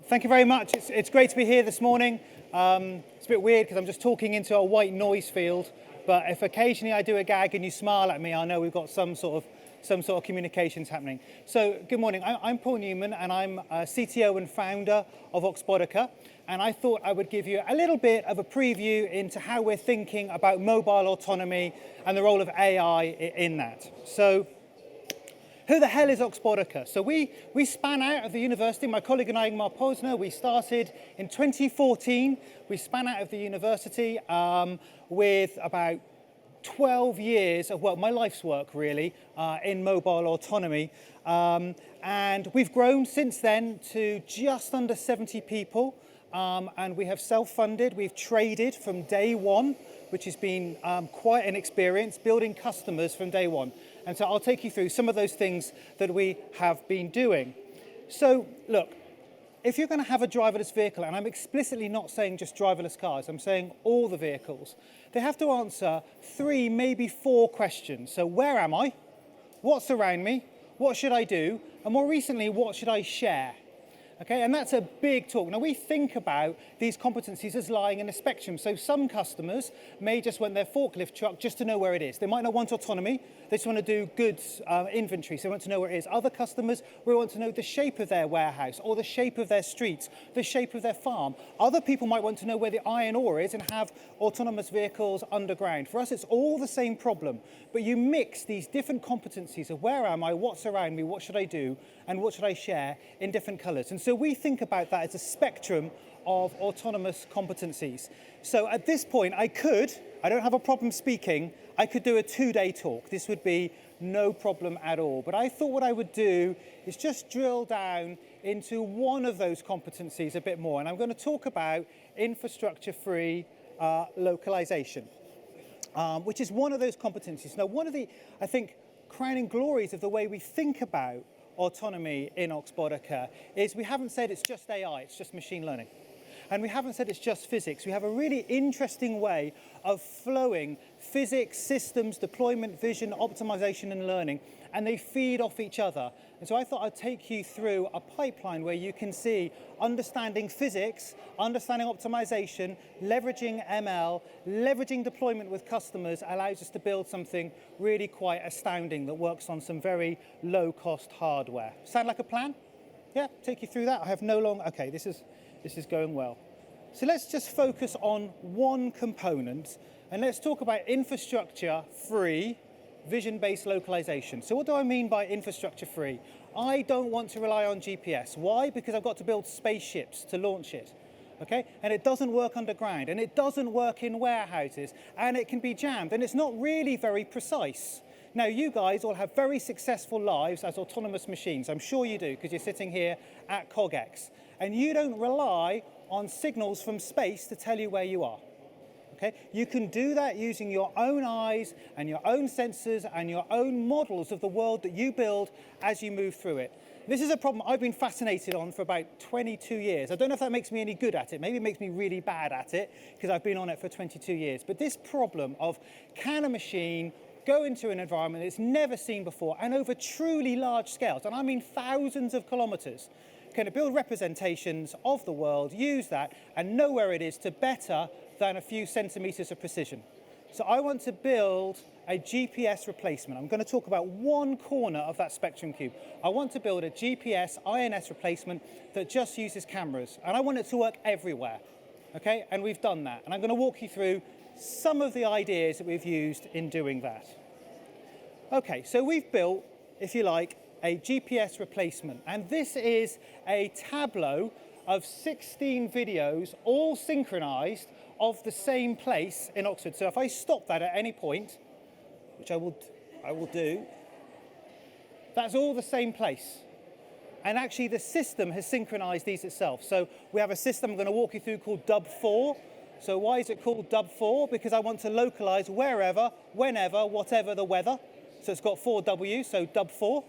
Thank you very much. It's great to be here this morning. It's a bit weird because I'm just talking into a white noise field, but if occasionally I do a gag and you smile at me, I know we've got some sort of communications happening. So good morning. I'm Paul Newman and I'm CTO and founder of Oxbotica, and I thought I would give you a little bit of a preview into how we're thinking about mobile autonomy and the role of AI in that. So who the hell is Oxbotica? So we span out of the university. My colleague and I, Ingmar Posner, we started in 2014. We span out of the university with about 12 years of work, my life's work really, in mobile autonomy. And we've grown since then to just under 70 people. And we have self-funded. We've traded from day one, which has been quite an experience, building customers from day one. And so I'll take you through some of those things that we have been doing. So look, if you're going to have a driverless vehicle, and I'm explicitly not saying just driverless cars, I'm saying all the vehicles, they have to answer 3, maybe 4 questions. So where am I? What's around me? What should I do? And more recently, what should I share? Okay, and that's a big talk. Now, we think about these competencies as lying in a spectrum. So some customers may just want their forklift truck just to know where it is. They might not want autonomy. They just want to do goods inventory, so they want to know where it is. Other customers will want to know the shape of their warehouse or the shape of their streets, the shape of their farm. Other people might want to know where the iron ore is and have autonomous vehicles underground. For us, it's all the same problem, but you mix these different competencies of where am I, what's around me, what should I do, and what should I share in different colors. And so we think about that as a spectrum of autonomous competencies. So at this point, I don't have a problem speaking, I could do a 2-day talk. This would be no problem at all. But I thought what I would do is just drill down into one of those competencies a bit more. And I'm going to talk about infrastructure-free localization, which is one of those competencies. Now, one of the, I think, crowning glories of the way we think about autonomy in Oxbotica is we haven't said it's just AI, it's just machine learning. And we haven't said it's just physics. We have a really interesting way of flowing physics, systems, deployment, vision, optimization, and learning, and they feed off each other. And so I thought I'd take you through a pipeline where you can see understanding physics, understanding optimization, leveraging ML, leveraging deployment with customers allows us to build something really quite astounding that works on some very low-cost hardware. Sound like a plan? Yeah, take you through that. I have no long, okay, this is going well. So let's just focus on one component and let's talk about infrastructure-free vision-based localization. So what do I mean by infrastructure-free? I don't want to rely on GPS. Why? Because I've got to build spaceships to launch it. Okay? And it doesn't work underground, and it doesn't work in warehouses, and it can be jammed, and it's not really very precise. Now, you guys all have very successful lives as autonomous machines. I'm sure you do, because you're sitting here at CogX. And you don't rely on signals from space to tell you where you are. Okay? You can do that using your own eyes and your own sensors and your own models of the world that you build as you move through it. This is a problem I've been fascinated on for about 22 years. I don't know if that makes me any good at it. Maybe it makes me really bad at it because I've been on it for 22 years. But this problem of can a machine go into an environment it's never seen before and over truly large scales, and I mean thousands of kilometers, can it build representations of the world, use that, and know where it is to better than a few centimeters of precision. So I want to build a GPS replacement. I'm going to talk about one corner of that spectrum cube. I want to build a GPS INS replacement that just uses cameras, and I want it to work everywhere. Okay, and we've done that. And I'm going to walk you through some of the ideas that we've used in doing that. Okay, so we've built, if you like, a GPS replacement. And this is a tableau of 16 videos, all synchronized, of the same place in Oxford. So if I stop that at any point, which I will do, that's all the same place. And actually the system has synchronized these itself. So we have a system I'm going to walk you through called Dub4. So why is it called Dub4? Because I want to localize wherever, whenever, whatever the weather. So it's got 4 W's, so Dub4.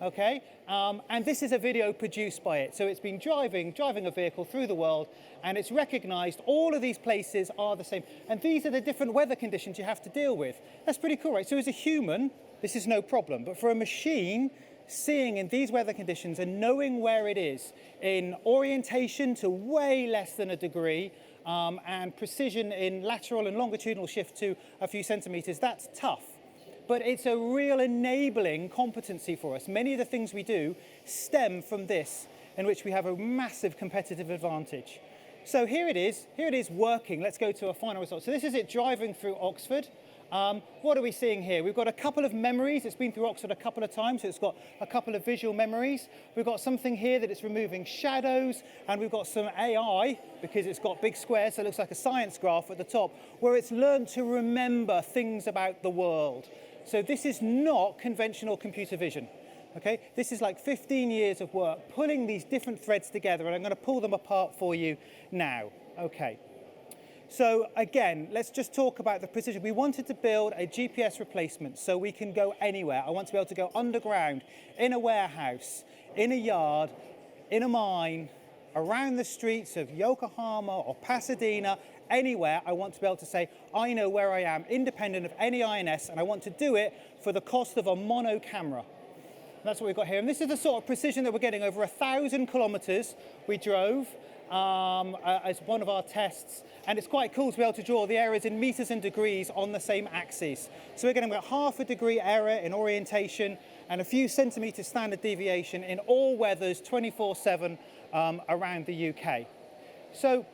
Okay, and this is a video produced by it. So it's been driving a vehicle through the world, and it's recognized all of these places are the same. And these are the different weather conditions you have to deal with. That's pretty cool, right? So as a human, this is no problem. But for a machine, seeing in these weather conditions and knowing where it is in orientation to way less than a degree, and precision in lateral and longitudinal shift to a few centimeters, that's tough. But it's a real enabling competency for us. Many of the things we do stem from this, in which we have a massive competitive advantage. So here it is working. Let's go to a final result. So this is it driving through Oxford. What are we seeing here? We've got a couple of memories. It's been through Oxford a couple of times, so it's got a couple of visual memories. We've got something here that it's removing shadows, and we've got some AI, because it's got big squares, so it looks like a science graph at the top, where it's learned to remember things about the world. So this is not conventional computer vision. Okay, this is like 15 years of work, pulling these different threads together, and I'm going to pull them apart for you now. Okay. So again, let's just talk about the precision. We wanted to build a GPS replacement so we can go anywhere. I want to be able to go underground, in a warehouse, in a yard, in a mine, around the streets of Yokohama or Pasadena, anywhere. I want to be able to say, I know where I am, independent of any INS, and I want to do it for the cost of a mono camera. That's what we've got here. And this is the sort of precision that we're getting. Over 1,000 kilometers we drove as one of our tests. And it's quite cool to be able to draw the errors in meters and degrees on the same axes. So we're getting about half a degree error in orientation and a few centimeters standard deviation in all weathers 24/7 around the UK. So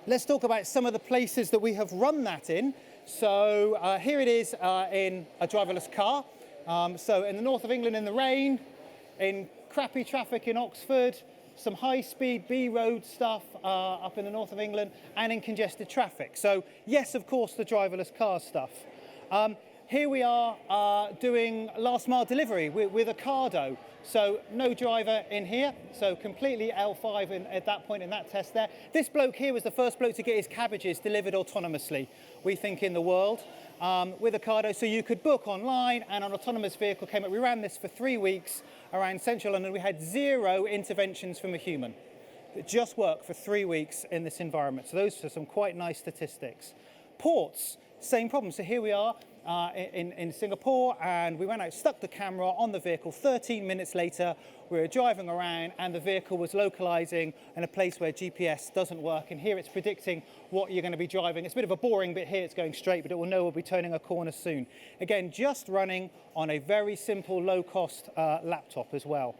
let's talk about some of the places that we have run that in. So here it is in a driverless car. So in the north of England in the rain, in crappy traffic in Oxford, some high-speed B-road stuff up in the north of England, and in congested traffic. So yes, of course, the driverless car stuff. Here we are doing last-mile delivery with Ocado. So no driver in here, so completely L5 at that point in that test there. This bloke here was the first bloke to get his cabbages delivered autonomously, we think, in the world. With Ocado, so you could book online, and an autonomous vehicle came up. We ran this for 3 weeks around central London. We had 0 interventions from a human. It just worked for 3 weeks in this environment. So those are some quite nice statistics. Ports, same problem. So here we are in Singapore, and we went out, stuck the camera on the vehicle. 13 minutes later, we were driving around, and the vehicle was localizing in a place where GPS doesn't work. And here it's predicting what you're going to be driving. It's a bit of a boring bit here. It's going straight, but it will know we'll be turning a corner soon. Again, just running on a very simple, low-cost laptop as well.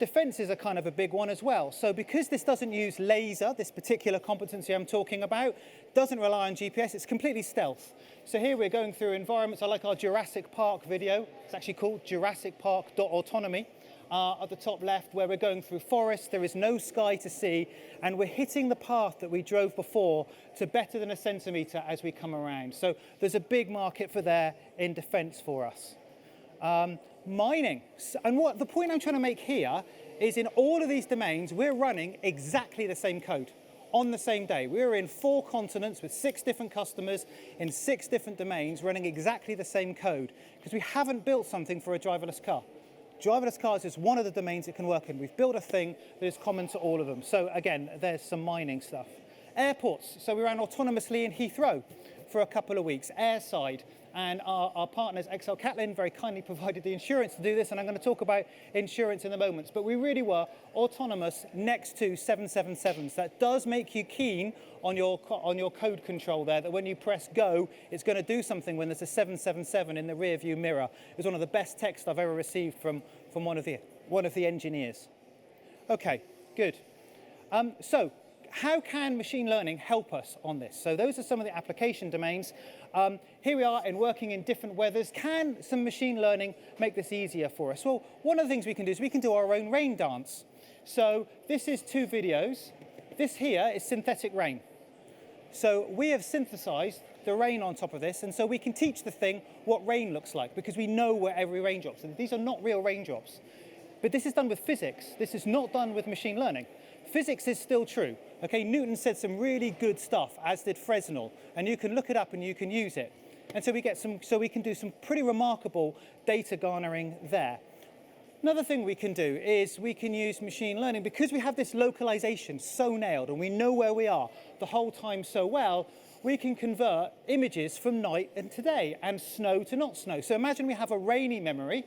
Defense is a kind of a big one as well. So because this doesn't use laser, this particular competency I'm talking about, doesn't rely on GPS, it's completely stealth. So here we're going through environments. I like our Jurassic Park video. It's actually called Jurassic Park.autonomy at the top left, where we're going through forests. There is no sky to see, and we're hitting the path that we drove before to better than a centimeter as we come around. So there's a big market for there in defense for us. Mining. And what the point I'm trying to make here is, in all of these domains, we're running exactly the same code on the same day. We're in 4 continents with 6 different customers in 6 different domains running exactly the same code, because we haven't built something for a driverless car. Driverless cars is one of the domains it can work in. We've built a thing that is common to all of them. So again, there's some mining stuff. Airports. So we ran autonomously in Heathrow for a couple of weeks, airside. And our partners, XL Catlin, very kindly provided the insurance to do this, and I'm going to talk about insurance in a moment. But we really were autonomous next to 777s. That does make you keen on your code control there, that when you press go, it's going to do something when there's a 777 in the rear view mirror. It was one of the best texts I've ever received from one of the engineers. Okay, good. So how can machine learning help us on this? So those are some of the application domains. Here we are in working in different weathers. Can some machine learning make this easier for us? Well, one of the things we can do is we can do our own rain dance. So this is 2 videos. This here is synthetic rain. So we have synthesized the rain on top of this, and so we can teach the thing what rain looks like, because we know where every raindrop's. And these are not real raindrops. But this is done with physics. This is not done with machine learning. Physics is still true. Okay, Newton said some really good stuff, as did Fresnel, and you can look it up and you can use it. And so we can do some pretty remarkable data garnering there. Another thing we can do is we can use machine learning, because we have this localization so nailed and we know where we are the whole time so well. We can convert images from night and today and snow to not snow. So imagine we have a rainy memory.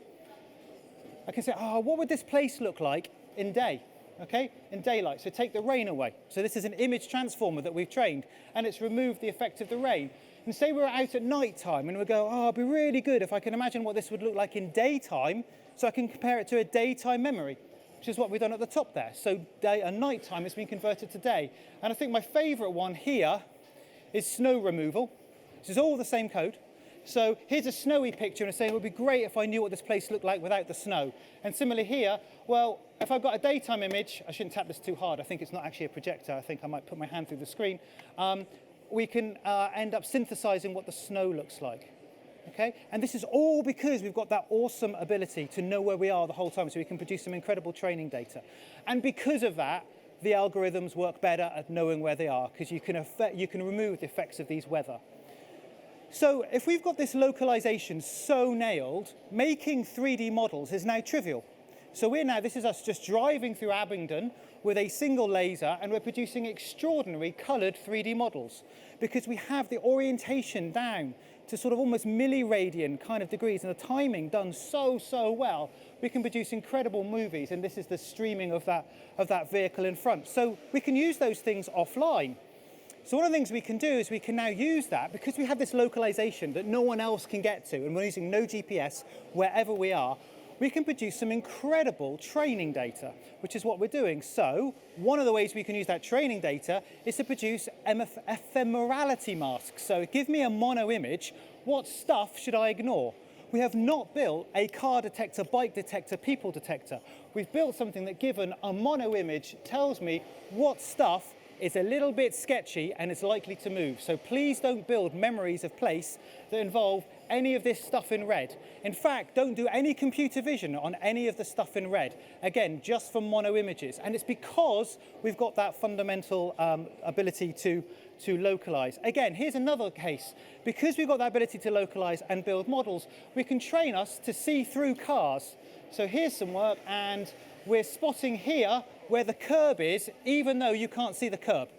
I can say, oh, what would this place look like in day? Okay, in daylight. So take the rain away. So this is an image transformer that we've trained, and it's removed the effect of the rain. And say we're out at night time, and we go, oh, it'd be really good if I can imagine what this would look like in daytime, so I can compare it to a daytime memory, which is what we've done at the top there. So day and night time has been converted to day. And I think my favorite one here is snow removal. This is all the same code. So here's a snowy picture, and I'm saying it would be great if I knew what this place looked like without the snow. And similarly here, well, if I've got a daytime image, I shouldn't tap this too hard. I think it's not actually a projector. I think I might put my hand through the screen. We can end up synthesizing what the snow looks like. Okay? And this is all because we've got that awesome ability to know where we are the whole time, so we can produce some incredible training data. And because of that, the algorithms work better at knowing where they are, because you can remove the effects of these weather. So if we've got this localization so nailed, making 3D models is now trivial. So this is us just driving through Abingdon with a single laser, and we're producing extraordinary colored 3D models because we have the orientation down to sort of almost milliradian kind of degrees, and the timing done so well, we can produce incredible movies. And this is the streaming of that vehicle in front. So we can use those things offline. So one of the things we can do is we can now use that, because we have this localization that no one else can get to, and we're using no GPS wherever we are, we can produce some incredible training data, which is what we're doing. So one of the ways we can use that training data is to produce ephemerality masks. So give me a mono image, what stuff should I ignore? We have not built a car detector, bike detector, people detector. We've built something that, given a mono image, tells me what stuff is a little bit sketchy and is likely to move. So please don't build memories of place that involve any of this stuff in red. In fact, don't do any computer vision on any of the stuff in red. Again, just for mono images. And it's because we've got that fundamental ability to localize. Again, here's another case. Because we've got that ability to localize and build models, we can train us to see through cars. So here's some work, and we're spotting here where the curb is, even though you can't see the curb.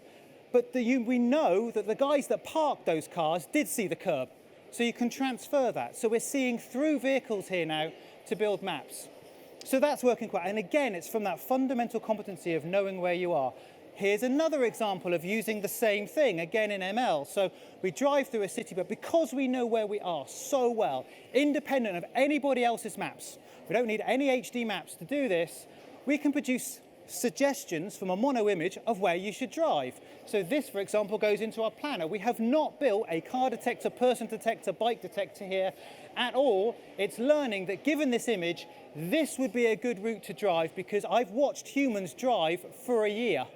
But we know that the guys that parked those cars did see the curb. So you can transfer that. So we're seeing through vehicles here now to build maps. So that's working quite. And again, it's from that fundamental competency of knowing where you are. Here's another example of using the same thing, again in ML. So we drive through a city, but because we know where we are so well, independent of anybody else's maps, we don't need any HD maps to do this, we can produce suggestions from a mono image of where you should drive. So this, for example, goes into our planner. We have not built a car detector, person detector, bike detector here at all. It's learning that given this image, this would be a good route to drive, because I've watched humans drive for a year.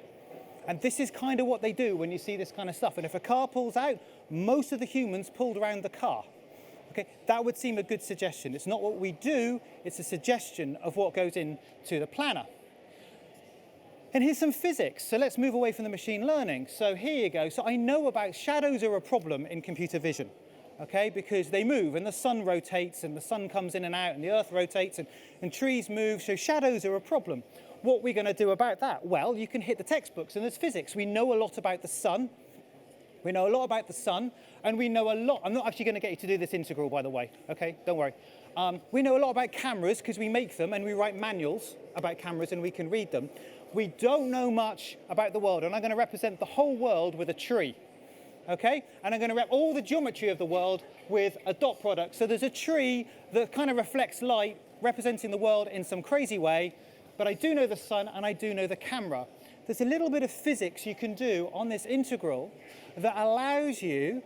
And this is kind of what they do when you see this kind of stuff. And if a car pulls out, most of the humans pulled around the car. Okay, that would seem a good suggestion. It's not what we do, it's a suggestion of what goes into the planner. And here's some physics. So let's move away from the machine learning. So here you go. So I know about shadows are a problem in computer vision, okay, because they move, and the sun rotates, and the sun comes in and out, and the earth rotates, and trees move. So shadows are a problem. What are we going to do about that? Well, you can hit the textbooks, and there's physics. We know a lot about the sun. We know a lot about the sun, and we know a lot. I'm not actually going to get you to do this integral, by the way, okay? Don't worry. We know a lot about cameras because we make them, and we write manuals about cameras, and we can read them. We don't know much about the world, and I'm going to represent the whole world with a tree, okay? And I'm going to rep all the geometry of the world with a dot product. So there's a tree that kind of reflects light, representing the world in some crazy way, but I do know the sun, and I do know the camera. There's a little bit of physics you can do on this integral that allows you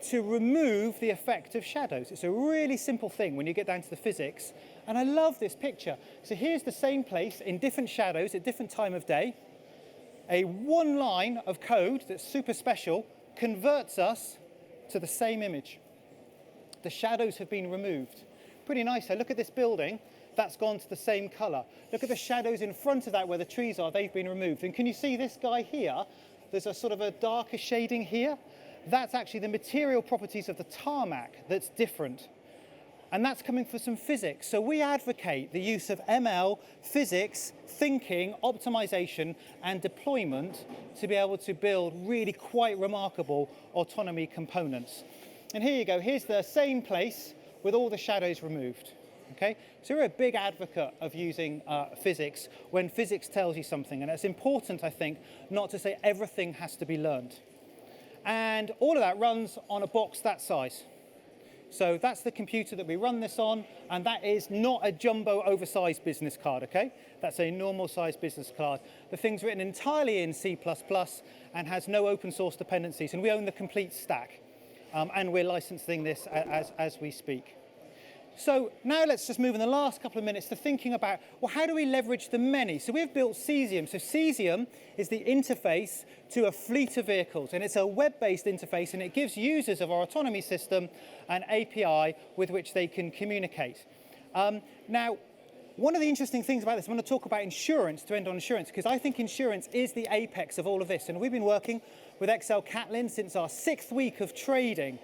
to remove the effect of shadows. It's a really simple thing when you get down to the physics. And I love this picture. So here's the same place in different shadows at different time of day. A one line of code that's super special converts us to the same image. The shadows have been removed. Pretty nice. So look at this building. That's gone to the same color. Look at the shadows in front of that where the trees are. They've been removed. And can you see this guy here? There's a sort of a darker shading here. That's actually the material properties of the tarmac that's different. And that's coming from some physics. So we advocate the use of ML, physics, thinking, optimization, and deployment to be able to build really quite remarkable autonomy components. And here you go. Here's the same place with all the shadows removed. Okay, so we're a big advocate of using physics when physics tells you something, and it's important, I think, not to say everything has to be learned. And all of that runs on a box that size. So that's the computer that we run this on, and that is not a jumbo oversized business card, okay? That's a normal sized business card. The thing's written entirely in C++ and has no open source dependencies, and we own the complete stack. And we're licensing this as we speak. So now let's just move in the last couple of minutes to thinking about, well, how do we leverage the many? So we've built Cesium. So Cesium is the interface to a fleet of vehicles, and it's a web-based interface, and it gives users of our autonomy system an API with which they can communicate. Now, one of the interesting things about this, I'm going to talk about insurance, to end on insurance, because I think insurance is the apex of all of this. And we've been working with XL Catlin since our 6th week of trading.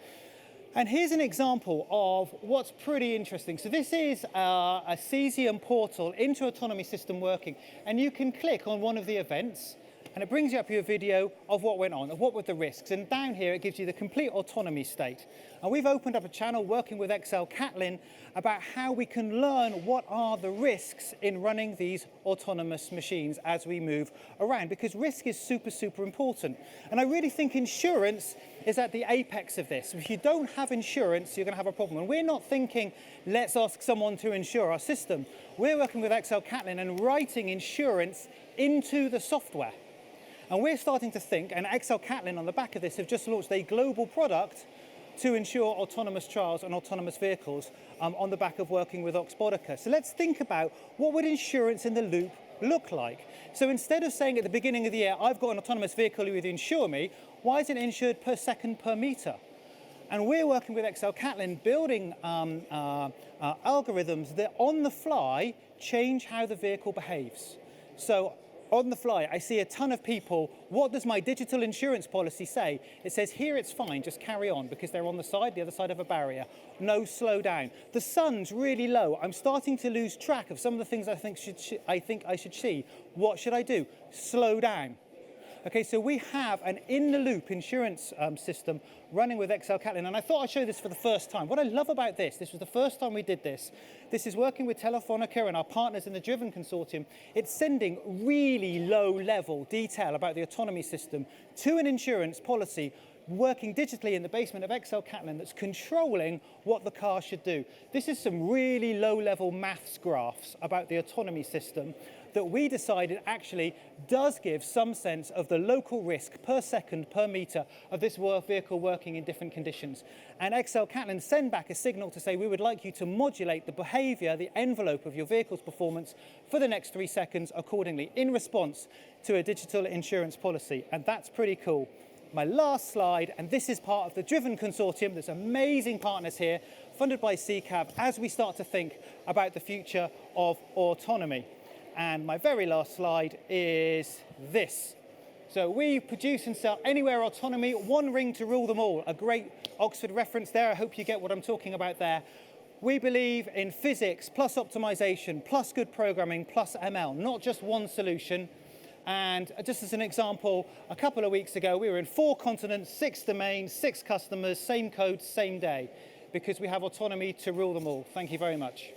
And here's an example of what's pretty interesting. So this is a Cesium portal into autonomy system working. And you can click on one of the events, and it brings you up your video of what went on, of what were the risks. And down here, it gives you the complete autonomy state. And we've opened up a channel working with XL Catlin about how we can learn what are the risks in running these autonomous machines as we move around, because risk is super, super important. And I really think insurance is at the apex of this. If you don't have insurance, you're going to have a problem. And we're not thinking, let's ask someone to insure our system. We're working with XL Catlin and writing insurance into the software. And we're starting to think, and XL Catlin on the back of this have just launched a global product to ensure autonomous trials and autonomous vehicles on the back of working with Oxbotica. So let's think about what would insurance in the loop look like. So instead of saying at the beginning of the year, I've got an autonomous vehicle, you would insure me, why is it insured per second per meter? And we're working with XL Catlin building algorithms that on the fly change how the vehicle behaves. So on the fly, I see a ton of people. What does my digital insurance policy say? It says, here it's fine, just carry on, because they're on the other side of a barrier. No, slow down. The sun's really low. I'm starting to lose track of some of the things I think I should see. What should I do? Slow down. Okay, so we have an in-the-loop insurance system running with XL Catlin, and I thought I'd show this for the first time. What I love about this was the first time we did this. This is working with Telefonica and our partners in the Driven Consortium. It's sending really low-level detail about the autonomy system to an insurance policy working digitally in the basement of XL Catlin that's controlling what the car should do. This is some really low-level maths graphs about the autonomy system that we decided actually does give some sense of the local risk per second per meter of this vehicle working in different conditions. And XL Catlin send back a signal to say we would like you to modulate the behavior, the envelope of your vehicle's performance for the next 3 seconds accordingly in response to a digital insurance policy. And that's pretty cool. My last slide, and this is part of the Driven Consortium. There's amazing partners here, funded by CCAB, as we start to think about the future of autonomy. And my very last slide is this. So we produce and sell anywhere autonomy, one ring to rule them all. A great Oxford reference there. I hope you get what I'm talking about there. We believe in physics plus optimization plus good programming plus ML, not just one solution. And just as an example, a couple of weeks ago, we were in 4 continents, 6 domains, 6 customers, same code, same day, because we have autonomy to rule them all. Thank you very much.